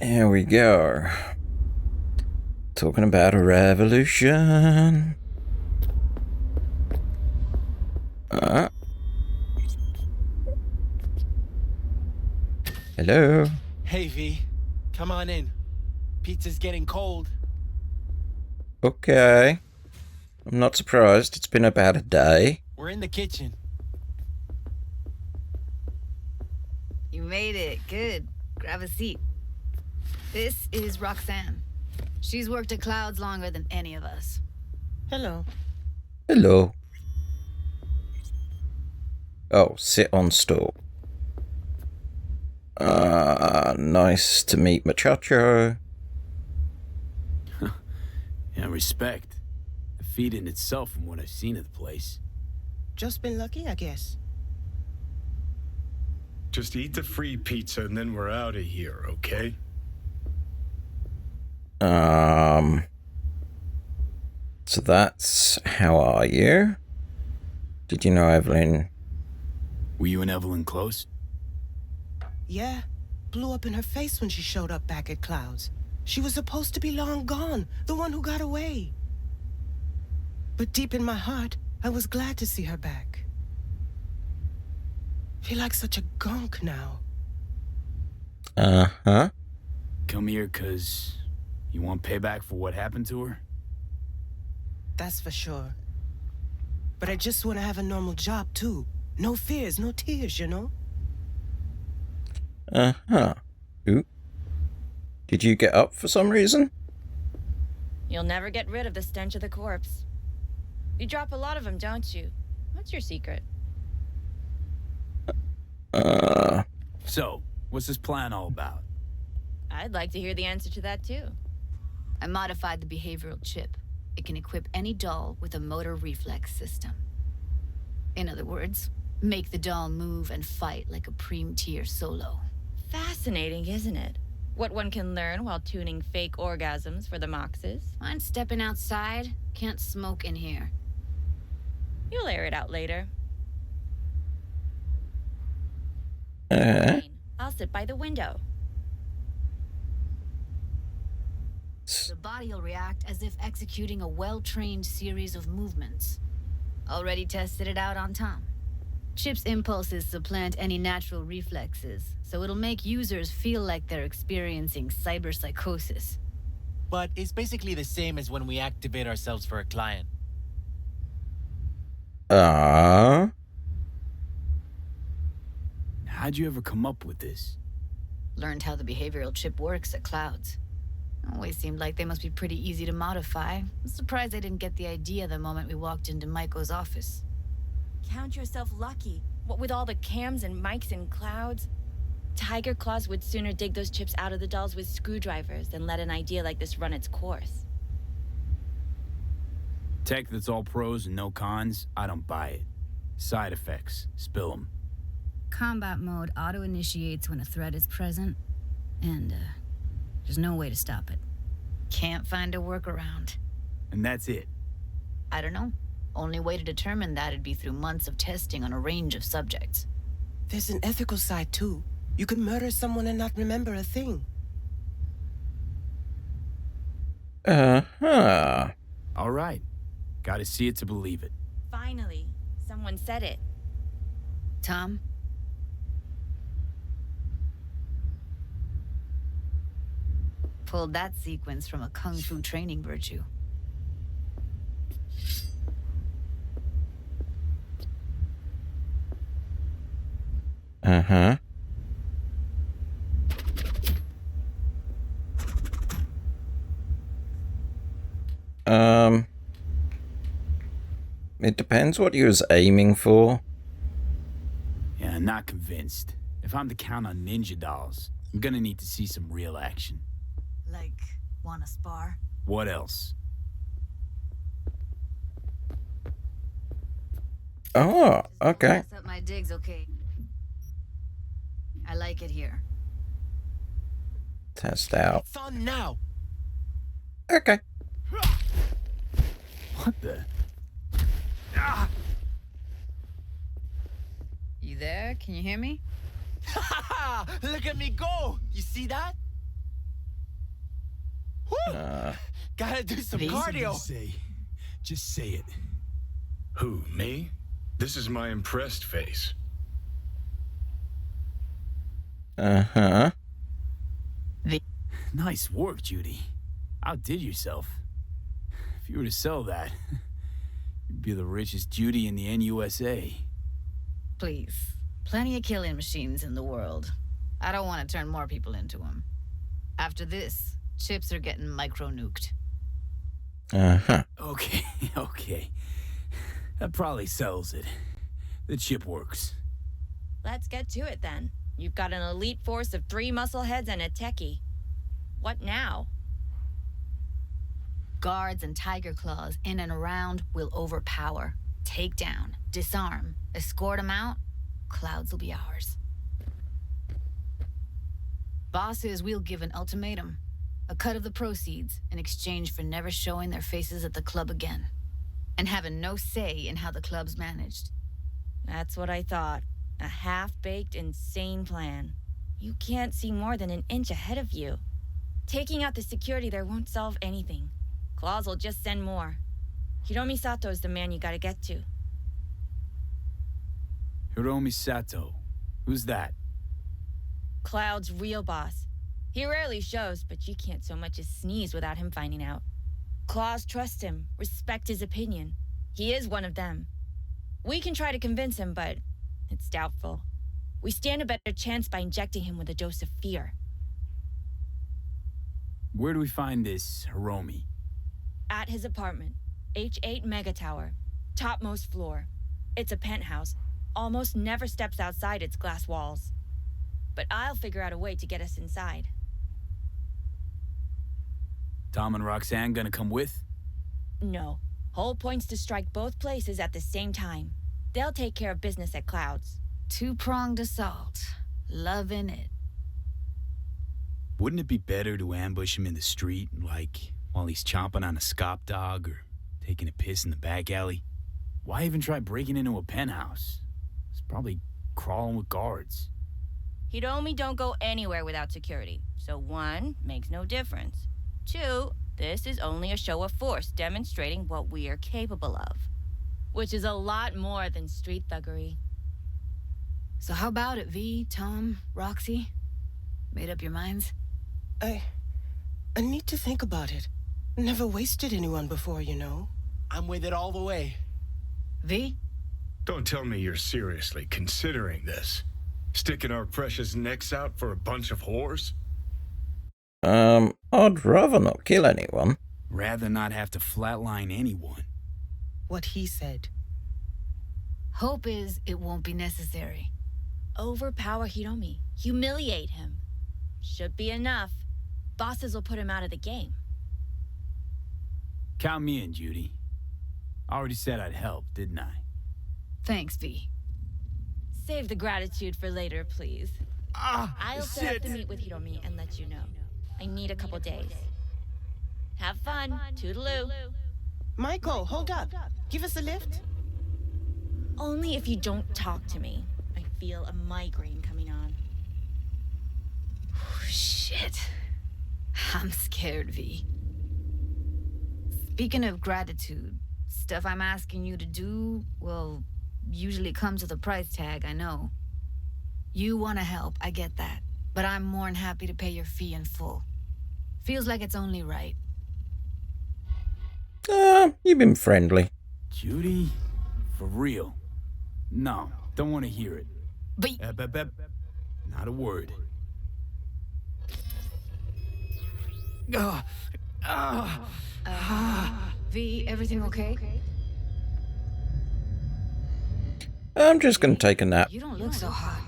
Here we go. Talking about a revolution. Hello. Hey V, come on in. Pizza's getting cold. Okay. I'm not surprised. It's been about a day. We're in the kitchen. You made it. Good. Grab a seat. This is Roxanne. She's worked at Clouds longer than any of us. Hello. Hello. Oh, sit on stool. Nice to meet muchacho. Yeah, respect. A feat in itself from what I've seen of the place. Just been lucky, I guess. Just eat the free pizza and then we're out of here, okay? So that's how are you? Did you know Evelyn? Were you and Evelyn close? Yeah. Blew up in her face when she showed up back at Clouds. She was supposed to be long gone, the one who got away. But deep in my heart, I was glad to see her back. Feel like such a gunk now. Uh-huh. Come here 'cause you want payback for what happened to her? That's for sure. But I just want to have a normal job, too. No fears, no tears, you know? Uh-huh. Ooh. Did you get up for some reason? You'll never get rid of the stench of the corpse. You drop a lot of them, don't you? What's your secret? So, what's this plan all about? I'd like to hear the answer to that, too. I modified the behavioral chip. It can equip any doll with a motor reflex system. In other words, make the doll move and fight like a Preem-tier solo. Fascinating, isn't it? What one can learn while tuning fake orgasms for the Moxes. Mind stepping outside? Can't smoke in here. You'll air it out later. Uh-huh. Fine. I'll sit by the window. The body will react as if executing a well-trained series of movements. Already tested it out on Tom. Chip's impulses supplant any natural reflexes, so it'll make users feel like they're experiencing cyberpsychosis. But it's basically the same as when we activate ourselves for a client. How'd you ever come up with this? Learned how the behavioral chip works at Clouds. Always seemed like they must be pretty easy to modify. I'm surprised I didn't get the idea the moment we walked into Maiko's office. Count yourself lucky. What with all the cams and mics and Clouds? Tiger Claws would sooner dig those chips out of the dolls with screwdrivers than let an idea like this run its course. Tech that's all pros and no cons, I don't buy it. Side effects, spill them. Combat mode auto-initiates when a threat is present, and there's no way to stop it. Can't find a workaround. And that's it. I don't know. Only way to determine that'd be through months of testing on a range of subjects. There's an ethical side, too. You could murder someone and not remember a thing. Uh-huh. All right. Gotta see it to believe it. Finally, someone said it. Tom? Pulled that sequence from a kung fu training virtue. Uh-huh. It depends what you was aiming for. Yeah, not convinced. If I'm to count on ninja dolls, I'm gonna need to see some real action. Like, wanna spar? What else? Oh, okay. Pass up my digs, okay? I like it here. Test out. It's on now. Okay. What the? You there? Can you hear me? Look at me go! You see that? Gotta do some cardio. Just say it. Who, me? This is my impressed face. Uh-huh. Nice work, Judy. Outdid yourself. If you were to sell that, you'd be the richest Judy in the NUSA. Please. Plenty of killing machines in the world. I don't want to turn more people into them. After this, chips are getting micro-nuked. Uh-huh. Okay. That probably sells it. The chip works. Let's get to it then. You've got an elite force of 3 muscleheads and a techie. What now? Guards and tiger claws in and around will overpower, take down, disarm, escort them out. Clouds will be ours. Bosses, we'll give an ultimatum. A cut of the proceeds in exchange for never showing their faces at the club again. And having no say in how the club's managed. That's what I thought. A half-baked, insane plan. You can't see more than an inch ahead of you. Taking out the security there won't solve anything. Claws will just send more. Hiromi Sato's the man you gotta get to. Hiromi Sato. Who's that? Cloud's real boss. He rarely shows, but you can't so much as sneeze without him finding out. Claws trust him, respect his opinion. He is one of them. We can try to convince him, but it's doubtful. We stand a better chance by injecting him with a dose of fear. Where do we find this Hiromi? At his apartment, H8 Mega Tower, topmost floor. It's a penthouse, almost never steps outside its glass walls. But I'll figure out a way to get us inside. Tom and Roxanne gonna come with? No. Whole point's to strike both places at the same time. They'll take care of business at Clouds. Two-pronged assault. Loving it. Wouldn't it be better to ambush him in the street, like while he's chomping on a scop dog or taking a piss in the back alley? Why even try breaking into a penthouse? It's probably crawling with guards. Hiromi don't go anywhere without security. So 1, makes no difference. 2, this is only a show of force demonstrating what we are capable of. Which is a lot more than street thuggery. So how about it, V, Tom, Roxy? Made up your minds? I need to think about it. Never wasted anyone before, you know. I'm with it all the way. V? Don't tell me you're seriously considering this. Sticking our precious necks out for a bunch of whores? I'd rather not kill anyone. Rather not have to flatline anyone. What he said. Hope is it won't be necessary. Overpower Hiromi. Humiliate him. Should be enough. Bosses will put him out of the game. Count me in, Judy. Already said I'd help, didn't I? Thanks, V. Save the gratitude for later, please. I'll set up the meet with Hiromi and let you know. I need a couple days. Have fun. Toodaloo. Michael, hold up. Give us a lift. Only if you don't talk to me. I feel a migraine coming on. Shit. I'm scared, V. Speaking of gratitude, stuff I'm asking you to do, well, usually comes with a price tag, I know. You want to help, I get that. But I'm more than happy to pay your fee in full. Feels like it's only right. You've been friendly. Judy? For real? No, don't want to hear it. But... Not a word. V, everything okay? I'm just gonna take a nap. You don't look so hot.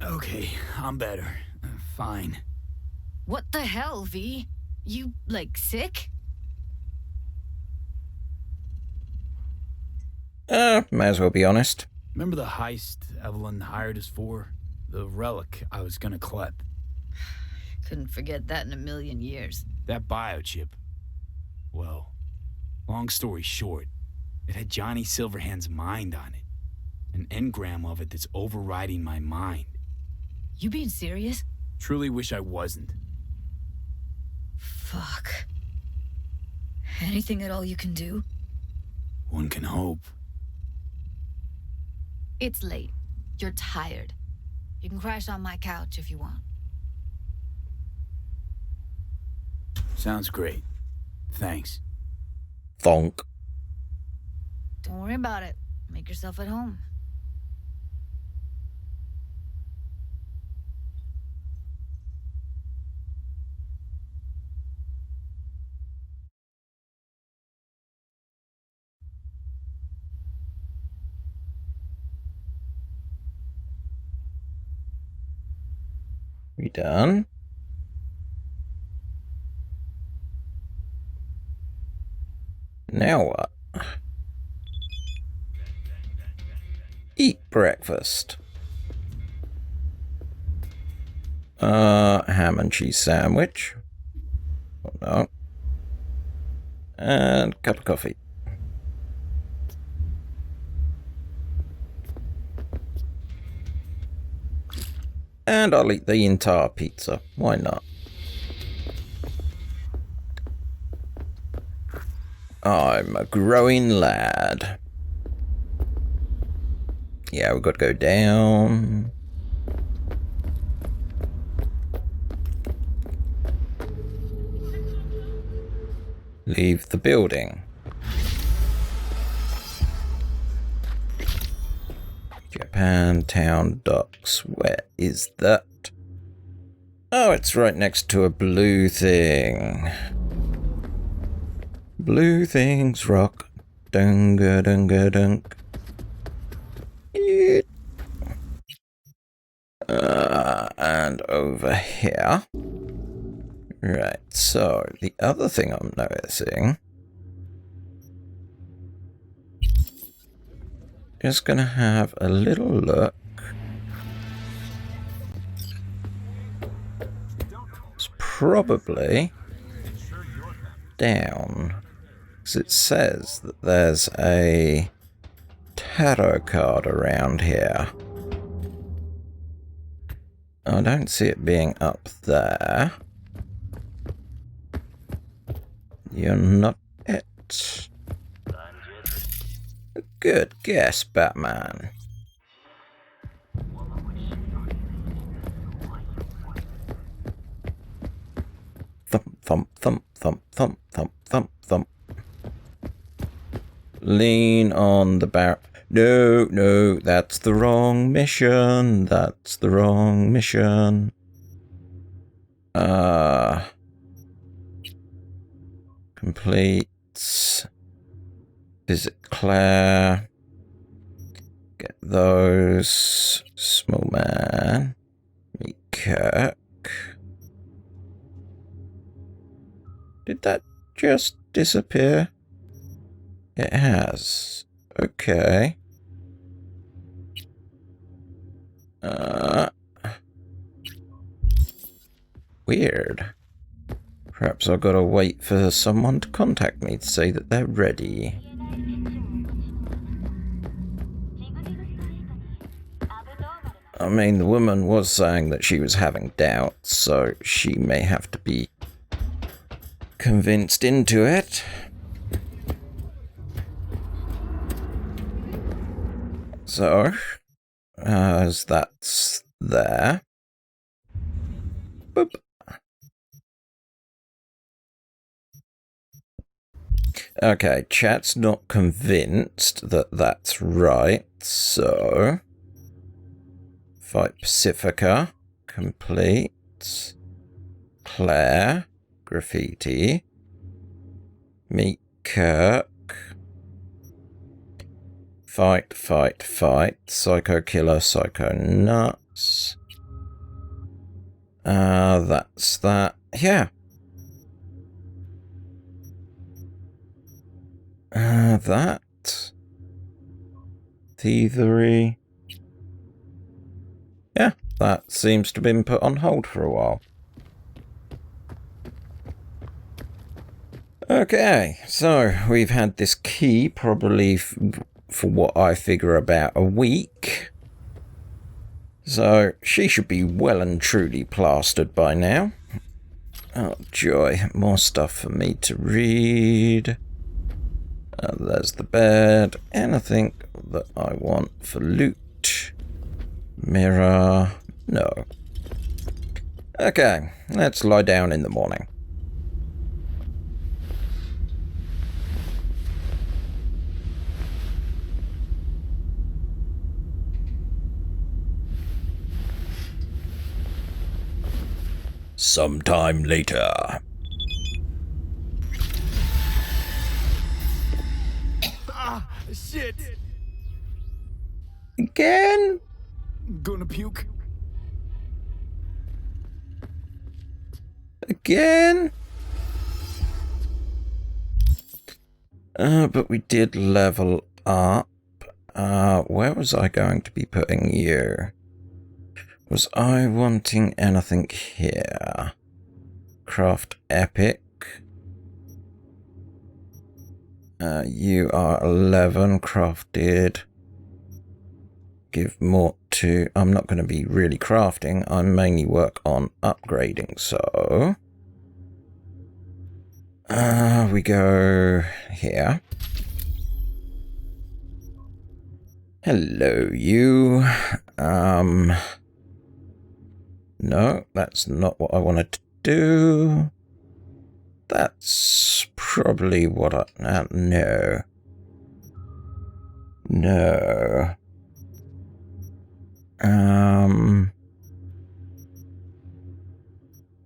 Okay, I'm better. Fine. What the hell, V? You, like, sick? May as well be honest. Remember the heist Evelyn hired us for? The relic I was gonna collect. Couldn't forget that in a million years. That biochip. Well, long story short, it had Johnny Silverhand's mind on it. An engram of it that's overriding my mind. You being serious? Truly wish I wasn't. Fuck. Anything at all you can do? One can hope. It's late. You're tired. You can crash on my couch if you want. Sounds great. Thanks. Thonk. Don't worry about it. Make yourself at home. We done? Now what? Eat breakfast. Ham and cheese sandwich. Oh no. And cup of coffee. And I'll eat the entire pizza. Why not? I'm a growing lad. Yeah, we've got to go down. Leave the building. Japantown Docks. Where is that? Oh, it's right next to a blue thing. Blue things rock. Dunga dunga dunk. And over here. Right, so the other thing I'm noticing. Just gonna have a little look. It's probably down. Because it says that there's a tarot card around here. I don't see it being up there. You're not it. Good guess, Batman. Thump, thump, thump, thump, thump, thump, thump, thump. Lean on the bar. No, no, that's the wrong mission. That's the wrong mission. Complete. Visit Claire. Get those. Small man. Meet Kirk. Did that just disappear? It has. Okay. Weird. Perhaps I've got to wait for someone to contact me to say that they're ready. I mean, the woman was saying that she was having doubts, so she may have to be convinced into it. So, as that's there. Boop. Okay, chat's not convinced that that's right, so... Fight Pacifica, complete. Claire, graffiti. Meet Kirk. Fight, fight, fight. Psycho killer, psycho nuts. That's that. Yeah. That. Thievery. Yeah, that seems to have been put on hold for a while. Okay, so we've had this key probably for what I figure about a week. So she should be well and truly plastered by now. Oh joy, more stuff for me to read. There's the bed. Anything that I want for loot? Mirror. No. Okay, let's lie down in the morning. Sometime later. Shit! Again? Gonna puke? Again? But we did level up. Where was I going to be putting you? Was I wanting anything here? Craft epic. You are 11 crafted. Give more to... I'm not going to be really crafting. I mainly work on upgrading, so... we go here. Hello, you. No, that's not what I wanted to do. That's probably what I... no. No.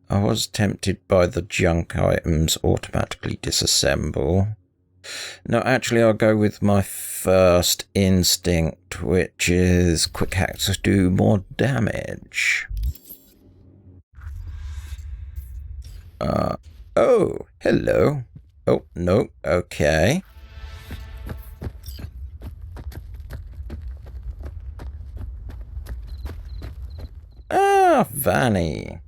I was tempted by the junk items automatically disassemble. No, actually I'll go with my first instinct, which is quick hacks to do more damage. Oh, hello. Oh, no, okay. Ah, Vanny.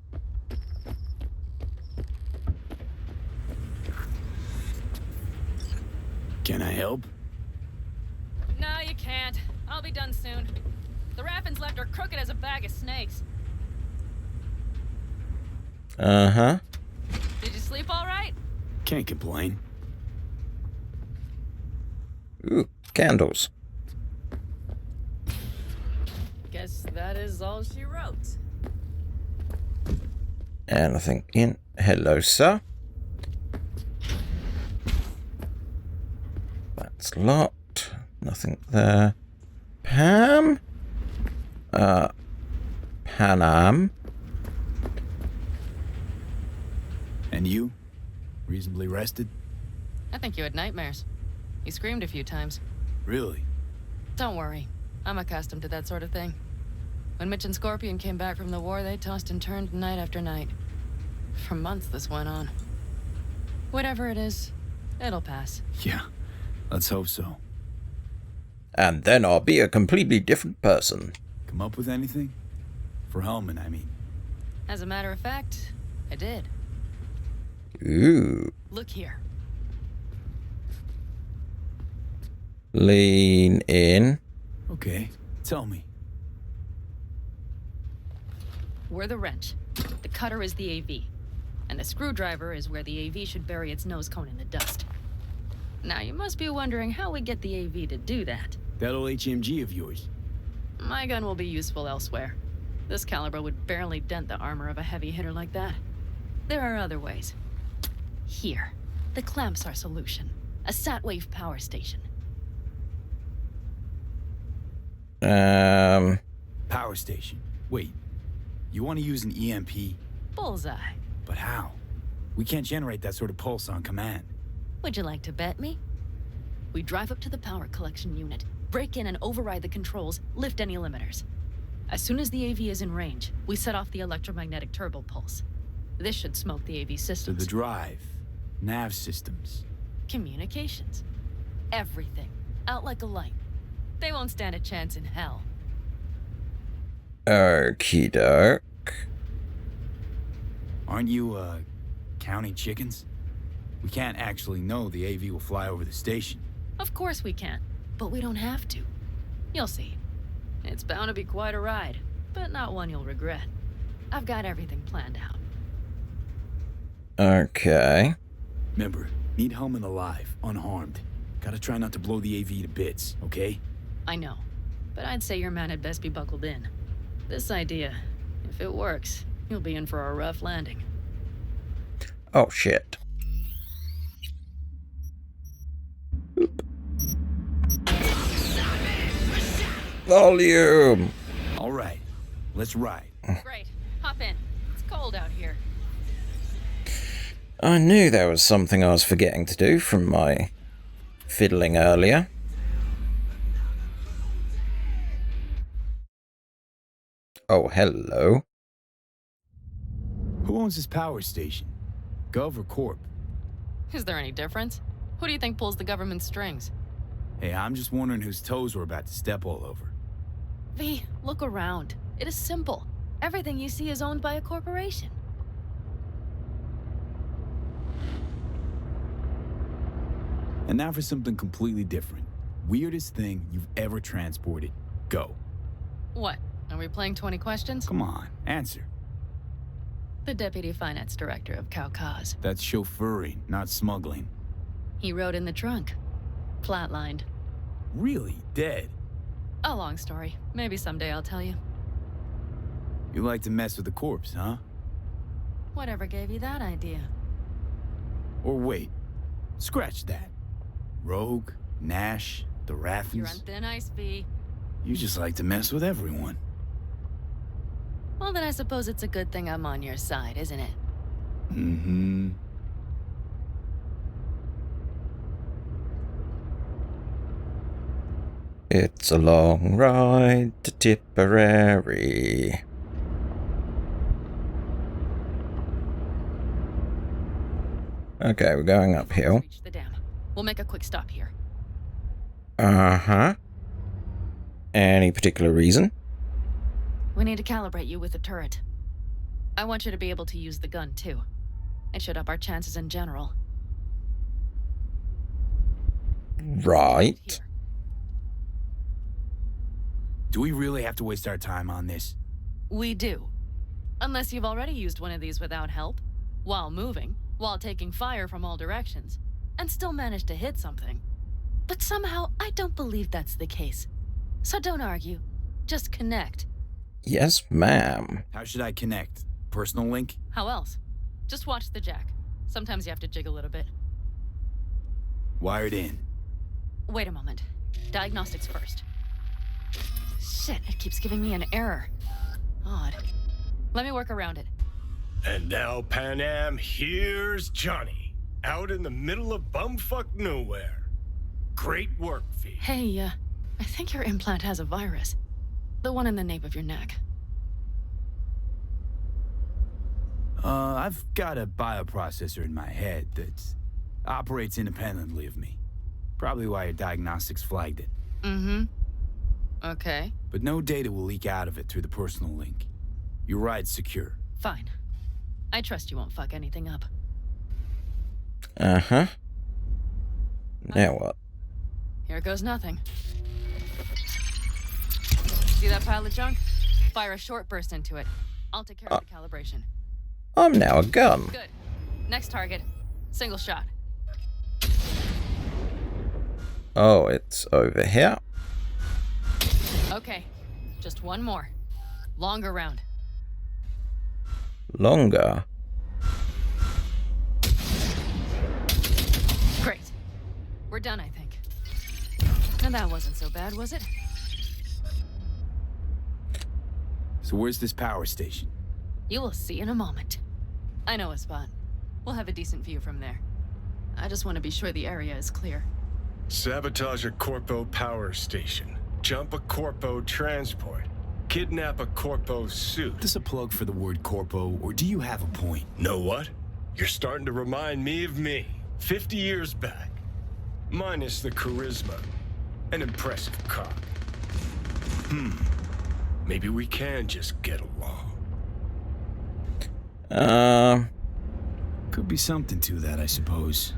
Can I help? No, you can't. I'll be done soon. The Raffins left her crooked as a bag of snakes. Uh-huh. Did you sleep all right? Can't complain. Ooh, candles. Guess that is all she wrote. Anything in? Hello, sir. That's locked. Nothing there. Pam? Panam? And you? Reasonably rested? I think you had nightmares. You screamed a few times. Really? Don't worry. I'm accustomed to that sort of thing. When Mitch and Scorpion came back from the war, they tossed and turned night after night. For months this went on. Whatever it is, it'll pass. Yeah, let's hope so. And then I'll be a completely different person. Come up with anything? For Hellman, I mean. As a matter of fact, I did. Ooh. Look here. Lean in. Okay, tell me. We're the wrench. The cutter is the AV. And the screwdriver is where the AV should bury its nose cone in the dust. Now, you must be wondering how we get the AV to do that. That old HMG of yours. My gun will be useful elsewhere. This caliber would barely dent the armor of a heavy hitter like that. There are other ways. Here. The clamp's our solution. A sat-wave power station. Power station. Wait, you want to use an EMP? Bullseye. But how? We can't generate that sort of pulse on command. Would you like to bet me? We drive up to the power collection unit, break in and override the controls, lift any limiters. As soon as the AV is in range, we set off the electromagnetic turbo pulse. This should smoke the AV To systems. the drive, nav systems. Communications. Everything. Out like a light. They won't stand a chance in hell. Okie doke. Aren't you, counting chickens? We can't actually know the AV will fly over the station. Of course we can. but we don't have to. You'll see. It's bound to be quite a ride, but not one you'll regret. I've got everything planned out. Okay. Remember, need Hellman alive, unharmed. Gotta try not to blow the AV to bits, okay? I know, but I'd say your man had best be buckled in. This idea, if it works, you'll be in for a rough landing. Oh, shit. Oop. Volume! All right, let's ride. Great. Hop in. It's cold out here. I knew there was something I was forgetting to do from my fiddling earlier. Oh, hello. Who owns this power station? Gov or Corp? Is there any difference? Who do you think pulls the government's strings? Hey, I'm just wondering whose toes we're about to step all over. V, look around. It is simple. Everything you see is owned by a corporation. And now for something completely different. Weirdest thing you've ever transported. Go. What? Are we playing 20 questions? Come on, answer. The Deputy Finance Director of Kaukaz. That's chauffeuring, not smuggling. He rode in the trunk. Flatlined. Really? Dead? A long story. Maybe someday I'll tell you. You like to mess with the corpse, huh? Whatever gave you that idea? Or wait, scratch that. Rogue, Nash, the You're Raffens. on thin ice, V. You just like to mess with everyone. Well, then I suppose it's a good thing I'm on your side, isn't it? Mm-hmm. It's a long ride to Tipperary. Okay, we're going uphill. Reach the dam. We'll make a quick stop here. Uh-huh. Any particular reason? We need to calibrate you with the turret. I want you to be able to use the gun, too. It should up our chances in general. Right. Here. Do we really have to waste our time on this? We do. Unless you've already used one of these without help, while moving, while taking fire from all directions, and still managed to hit something. But somehow, I don't believe that's the case. So don't argue. Just connect. Yes, ma'am. How should I connect? Personal link? How else? Just watch the jack. Sometimes you have to jig a little bit. Wired in. Wait a moment. Diagnostics first. Shit, it keeps giving me an error. Odd. Let me work around it. And now, Pan Am, here's Johnny. Out in the middle of bumfuck nowhere. Great work, V. Hey, I think your implant has a virus. The one in the nape of your neck. I've got a bioprocessor in my head that operates independently of me. Probably why your diagnostics flagged it. Mm-hmm. Okay. But no data will leak out of it through the personal link. Your ride's secure. Fine. I trust you won't fuck anything up. Uh-huh. Now what? Here goes nothing. See that pile of junk? Fire a short burst into it. I'll take care of the calibration. I'm now a gun. Good. Next target. Single shot. Oh, it's over here. Okay. Just one more. Longer round. Longer. Great. We're done, I think. And that wasn't so bad, was it? So where's this power station? You will see in a moment. I know a spot. We'll have a decent view from there. I just want to be sure the area is clear. Sabotage a Corpo power station. Jump a Corpo transport. Kidnap a Corpo suit. Is this a plug for the word corpo, or do you have a point? Know what? You're starting to remind me of me, 50 years back. Minus the charisma. An impressive cop. Maybe we can just get along. Could be something to that, I suppose.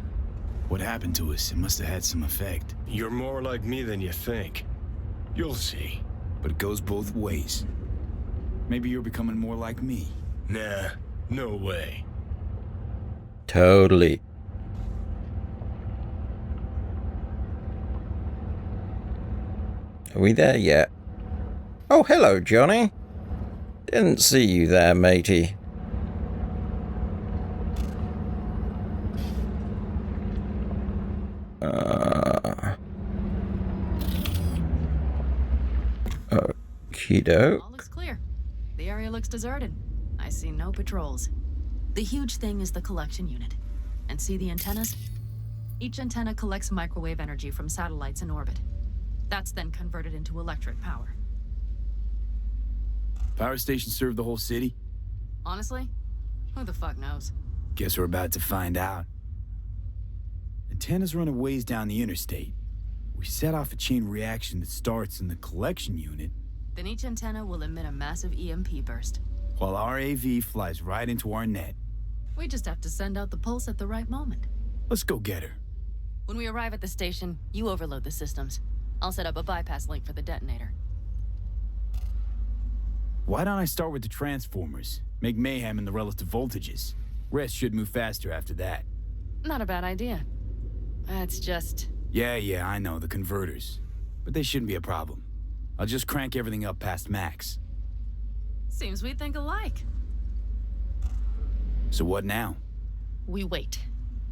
What happened to us? It must have had some effect. You're more like me than you think. You'll see. But it goes both ways. Maybe you're becoming more like me. Nah, no way. Totally. Are we there yet? Oh, hello, Johnny. Didn't see you there, matey. Okey-doke. All looks clear. The area looks deserted. I see no patrols. The huge thing is the collection unit. And see the antennas? Each antenna collects microwave energy from satellites in orbit. That's then converted into electric power. Power station serve the whole city? Honestly, who the fuck knows? Guess we're about to find out. Antennas run a ways down the interstate. We set off a chain reaction that starts in the collection unit, Then each antenna will emit a massive EMP burst. while our AV flies right into our net. We just have to send out the pulse at the right moment. Let's go get her. When we arrive at the station, you overload the systems. I'll set up a bypass link for the detonator. Why don't I start with the transformers? Make mayhem in the relative voltages. Rest should move faster after that. Not a bad idea. That's just... Yeah, I know, the converters. But they shouldn't be a problem. I'll just crank everything up past max. Seems we think alike. So what now? We wait.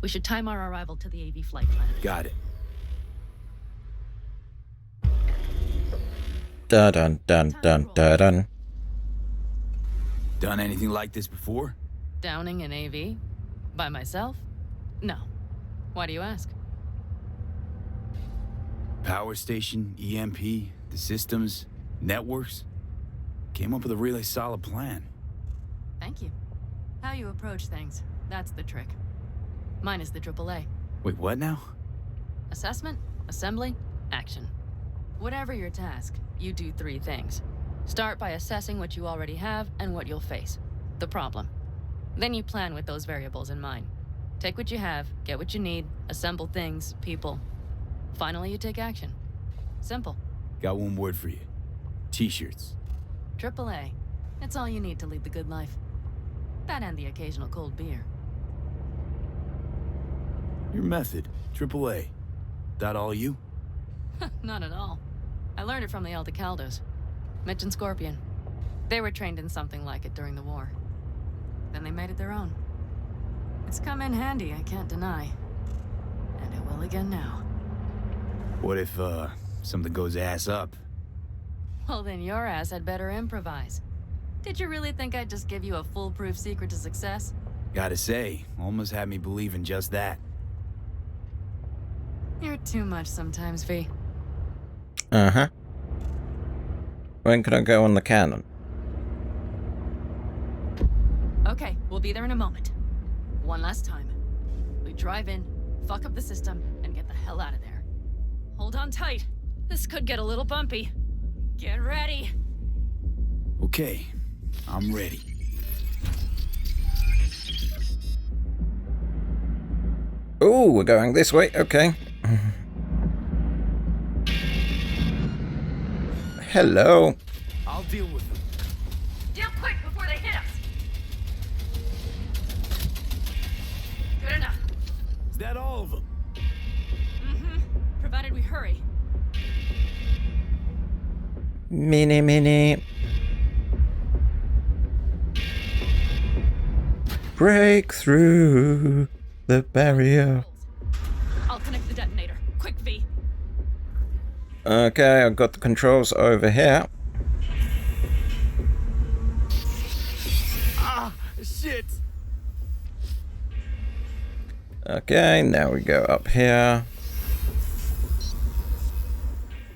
We should time our arrival to the AV flight plan. Got it. Dun dun dun dun dun. Done anything like this before? Downing an AV? By myself? No. Why do you ask? Power station, EMP, the systems, networks. Came up with a really solid plan. Thank you. How you approach things, that's the trick. Mine is the AAA. Wait, what now? Assessment, assembly, action. Whatever your task, you do 3 things. Start by assessing what you already have and what you'll face. The problem. Then you plan with those variables in mind. Take what you have, get what you need, assemble things, people. Finally, you take action. Simple. Got one word for you. T-shirts. AAA. It's all you need to lead the good life. That and the occasional cold beer. Your method, AAA. That all you? Not at all. I learned it from the Aldecaldos. Mitch and Scorpion. They were trained in something like it during the war. Then they made it their own. It's come in handy, I can't deny. And it will again now. What if, something goes ass up? Well, then your ass had better improvise. Did you really think I'd just give you a foolproof secret to success? Gotta say, almost had me believing just that. You're too much sometimes, V. Uh-huh. When can I go on the cannon? Okay, we'll be there in a moment. One last time. We drive in, fuck up the system, and get the hell out of there. Hold on tight. This could get a little bumpy. Get ready. Okay, I'm ready. Oh, we're going this way. Okay. Hello. I'll deal with them. Deal quick before they hit us. Good enough. Is that all of them? Mm-hmm. Provided we hurry. Mini. Break through the barrier. I'll connect the detonator. Quick, V. Okay, I've got the controls over here. Ah, shit! Okay, now we go up here.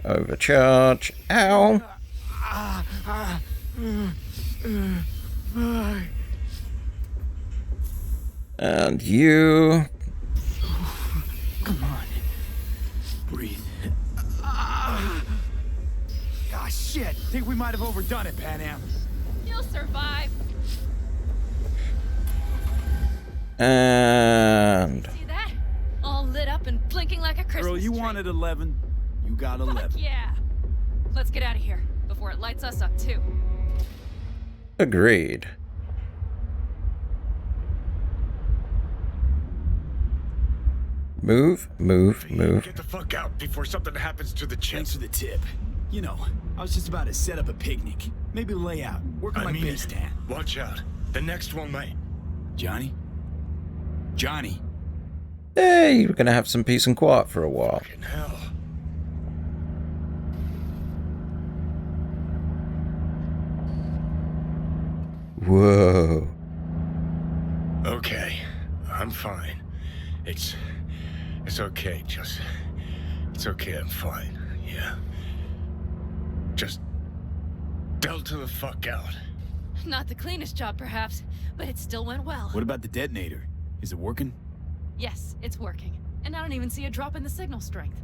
Overcharge. Ow! And you. Come on. Breathe. Ah, shit! Think we might have overdone it, Pan Am. You'll survive. And See that? All lit up and blinking like a Christmas Girl, you tree. wanted 11. You got 11. Fuck yeah. Let's get out of here before it lights us up too. Agreed. Move, move, move. Get the fuck out before something happens to the Thanks chips. for the tip. You know, I was just about to set up a picnic. Maybe lay out. Work on my base tan. Watch out. The next one might. Johnny? Johnny? Hey, we're gonna have some peace and quiet for a while. Fucking hell. Whoa. Okay. I'm fine. It's okay, just... It's okay, I'm fine. Yeah. Just... delta the fuck out. Not the cleanest job, perhaps, but it still went well. What about the detonator? Is it working? Yes, it's working. And I don't even see a drop in the signal strength.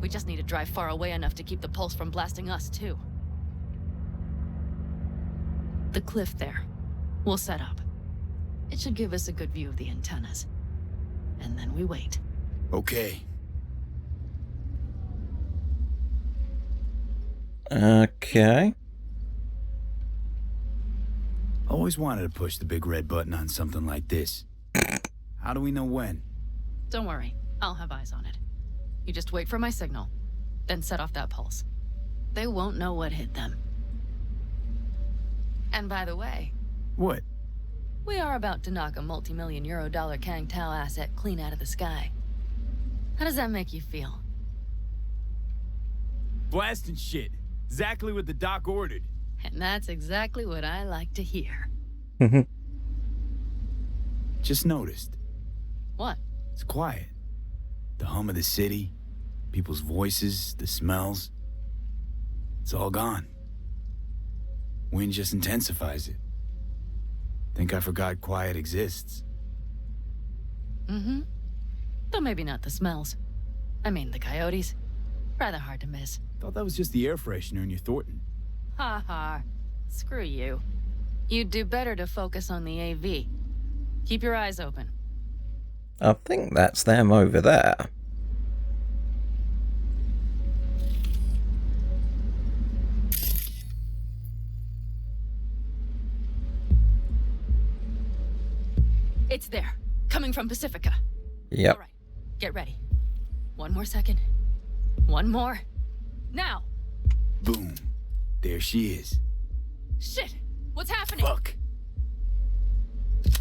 We just need to drive far away enough to keep the pulse from blasting us, too. The cliff there. We'll set up. It should give us a good view of the antennas. And then we wait. Okay. Okay. Always wanted to push the big red button on something like this. How do we know when? Don't worry, I'll have eyes on it. You just wait for my signal, then set off that pulse. They won't know what hit them. And by the way, What? we are about to knock a multi-million euro dollar Kang Tao asset clean out of the sky. How does that make you feel? Blasting shit. Exactly what the doc ordered. And that's exactly what I like to hear. Just noticed. What? It's quiet. The hum of the city, people's voices, the smells. It's all gone. Wind just intensifies it. Think I forgot quiet exists. Mm-hmm. Though maybe not the smells. I mean, the coyotes. Rather hard to miss. Thought that was just the air freshener in your Thornton. Ha ha. Screw you. You'd do better to focus on the AV. Keep your eyes open. I think that's them over there. It's there. Coming from Pacifica. Yep. All right. Get ready. One more second. One more. Now! Boom. There she is. Shit! What's happening? Fuck.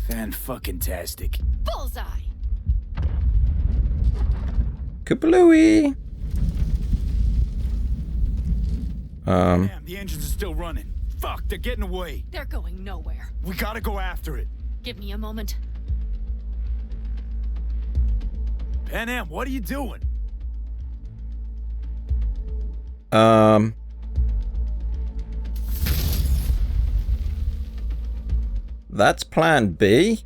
Fan-fucking-tastic. Bullseye! Kablooey! Damn, the engines are still running. Fuck, they're getting away. They're going nowhere. We gotta go after it. Give me a moment. Pan Am, what are you doing? That's plan B?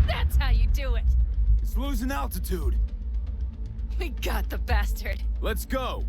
That's how you do it. It's losing altitude. We got the bastard. Let's go.